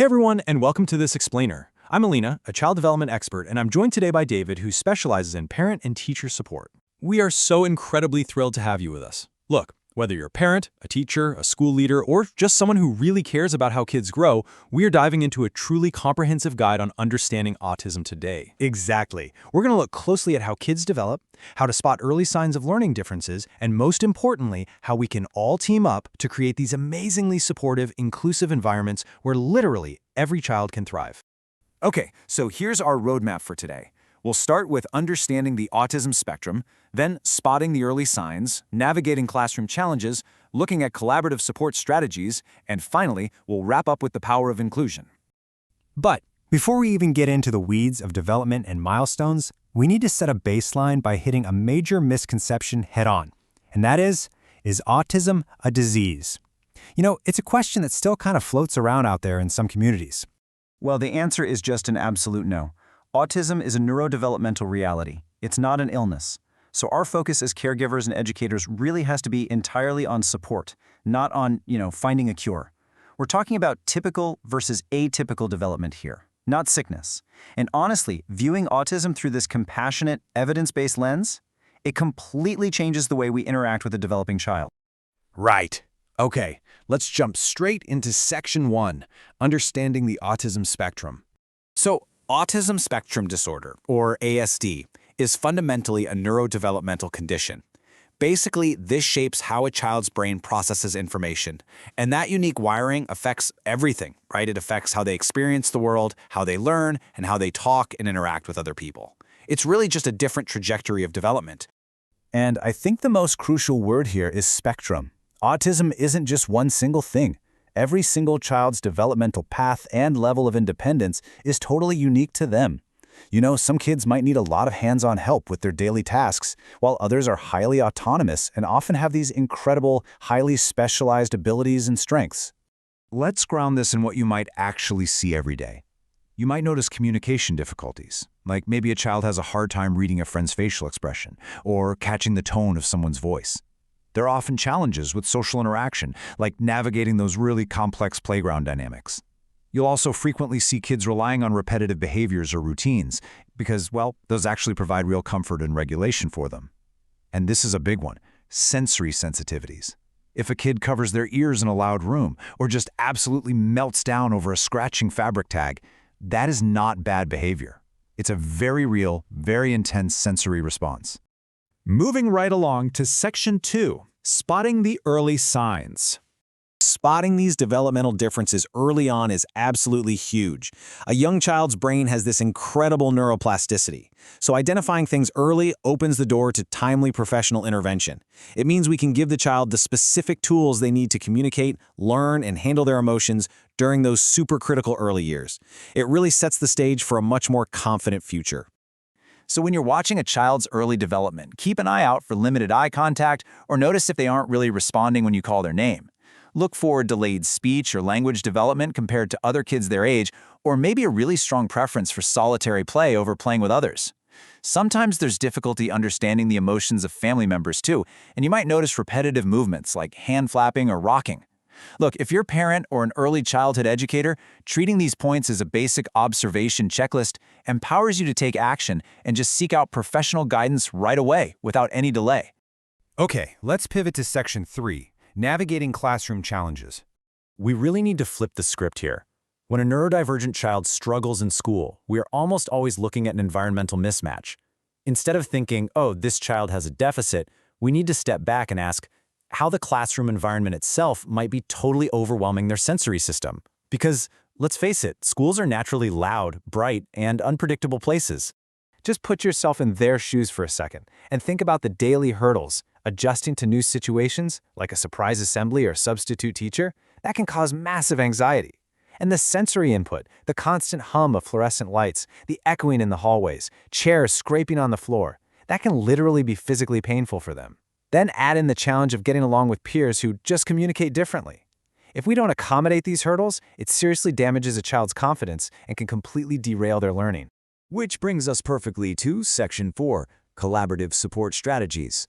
Hey everyone, and welcome to This Explainer. I'm Alina, a child development expert, and I'm joined today by David, who specializes in parent and teacher support. We are so incredibly thrilled to have you with us. Look, whether you're a parent, a teacher, a school leader, or just someone who really cares about how kids grow, we are diving into a truly comprehensive guide on understanding autism today. Exactly. We're going to look closely at how kids develop, how to spot early signs of learning differences, and most importantly, how we can all team up to create these amazingly supportive, inclusive environments where literally every child can thrive. Okay, so here's our roadmap for today. We'll start with understanding the autism spectrum, then spotting the early signs, navigating classroom challenges, looking at collaborative support strategies, and finally, we'll wrap up with the power of inclusion. But before we even get into the weeds of development and milestones, we need to set a baseline by hitting a major misconception head-on. And that is autism a disease? You know, it's a question that still kind of floats around out there in some communities. Well, the answer is just an absolute no. Autism is a neurodevelopmental reality. It's not an illness. So our focus as caregivers and educators really has to be entirely on support, not on, finding a cure. We're talking about typical versus atypical development here, not sickness. And honestly, viewing autism through this compassionate, evidence-based lens, it completely changes the way we interact with a developing child. Right. Okay, let's jump straight into Section 1, Understanding the Autism Spectrum. So, Autism Spectrum Disorder, or ASD, is fundamentally a neurodevelopmental condition. Basically, this shapes how a child's brain processes information, and that unique wiring affects everything, right? It affects how they experience the world, how they learn, and how they talk and interact with other people. It's really just a different trajectory of development. And I think the most crucial word here is spectrum. Autism isn't just one single thing. Every single child's developmental path and level of independence is totally unique to them. Some kids might need a lot of hands-on help with their daily tasks, while others are highly autonomous and often have these incredible, highly specialized abilities and strengths. Let's ground this in what you might actually see every day. You might notice communication difficulties, like maybe a child has a hard time reading a friend's facial expression or catching the tone of someone's voice. There are often challenges with social interaction, like navigating those really complex playground dynamics. You'll also frequently see kids relying on repetitive behaviors or routines because, those actually provide real comfort and regulation for them. And this is a big one, sensory sensitivities. If a kid covers their ears in a loud room or just absolutely melts down over a scratching fabric tag, that is not bad behavior. It's a very real, very intense sensory response. Moving right along to Section 2, Spotting the Early Signs. Spotting these developmental differences early on is absolutely huge. A young child's brain has this incredible neuroplasticity, so identifying things early opens the door to timely professional intervention. It means we can give the child the specific tools they need to communicate, learn, and handle their emotions during those super critical early years. It really sets the stage for a much more confident future. So when you're watching a child's early development, keep an eye out for limited eye contact or notice if they aren't really responding when you call their name. Look for delayed speech or language development compared to other kids their age, or maybe a really strong preference for solitary play over playing with others. Sometimes there's difficulty understanding the emotions of family members too, and you might notice repetitive movements like hand flapping or rocking. Look, if you're a parent or an early childhood educator, treating these points as a basic observation checklist empowers you to take action and just seek out professional guidance right away without any delay. Okay, let's pivot to Section 3, Navigating Classroom Challenges. We really need to flip the script here. When a neurodivergent child struggles in school, we are almost always looking at an environmental mismatch. Instead of thinking, oh, this child has a deficit, we need to step back and ask how the classroom environment itself might be totally overwhelming their sensory system. Because, let's face it, schools are naturally loud, bright, and unpredictable places. Just put yourself in their shoes for a second and think about the daily hurdles. Adjusting to new situations, like a surprise assembly or substitute teacher, that can cause massive anxiety. And the sensory input, the constant hum of fluorescent lights, the echoing in the hallways, chairs scraping on the floor, that can literally be physically painful for them. Then add in the challenge of getting along with peers who just communicate differently. If we don't accommodate these hurdles, it seriously damages a child's confidence and can completely derail their learning. Which brings us perfectly to Section 4, Collaborative Support Strategies.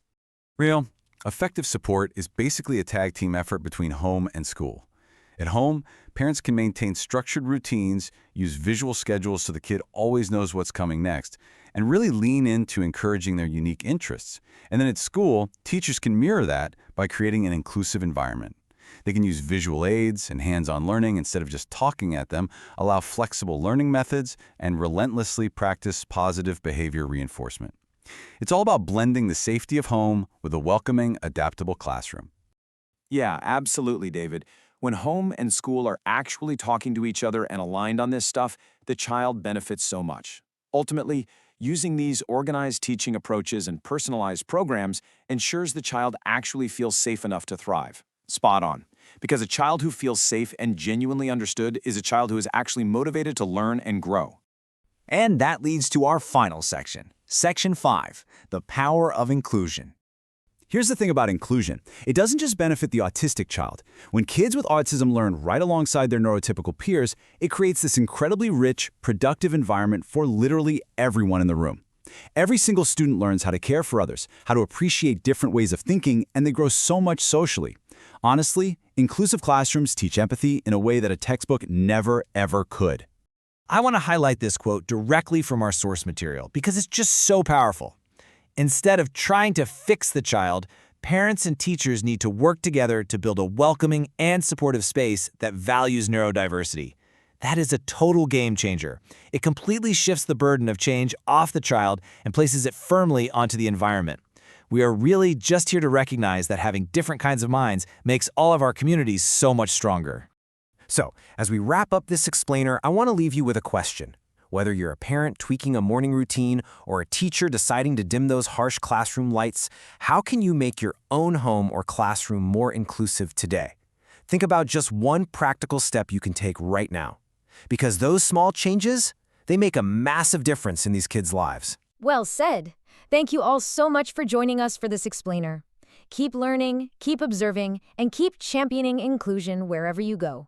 Effective support is basically a tag team effort between home and school. At home, parents can maintain structured routines, use visual schedules so the kid always knows what's coming next, and really lean into encouraging their unique interests. And then at school, teachers can mirror that by creating an inclusive environment. They can use visual aids and hands-on learning instead of just talking at them, allow flexible learning methods, and relentlessly practice positive behavior reinforcement. It's all about blending the safety of home with a welcoming, adaptable classroom. Yeah, absolutely, David. When home and school are actually talking to each other and aligned on this stuff, the child benefits so much. Ultimately, using these organized teaching approaches and personalized programs ensures the child actually feels safe enough to thrive. Spot on. Because a child who feels safe and genuinely understood is a child who is actually motivated to learn and grow. And that leads to our final section, Section 5, the power of inclusion. Here's the thing about inclusion. It doesn't just benefit the autistic child. When kids with autism learn right alongside their neurotypical peers, it creates this incredibly rich, productive environment for literally everyone in the room. Every single student learns how to care for others, how to appreciate different ways of thinking, and they grow so much socially. Honestly, inclusive classrooms teach empathy in a way that a textbook never, ever could. I want to highlight this quote directly from our source material because it's just so powerful. Instead of trying to fix the child, parents and teachers need to work together to build a welcoming and supportive space that values neurodiversity. That is a total game changer. It completely shifts the burden of change off the child and places it firmly onto the environment. We are really just here to recognize that having different kinds of minds makes all of our communities so much stronger. So, as we wrap up this explainer, I want to leave you with a question. Whether you're a parent tweaking a morning routine or a teacher deciding to dim those harsh classroom lights, how can you make your own home or classroom more inclusive today? Think about just one practical step you can take right now. Because those small changes, they make a massive difference in these kids' lives. Well said. Thank you all so much for joining us for this explainer. Keep learning, keep observing, and keep championing inclusion wherever you go.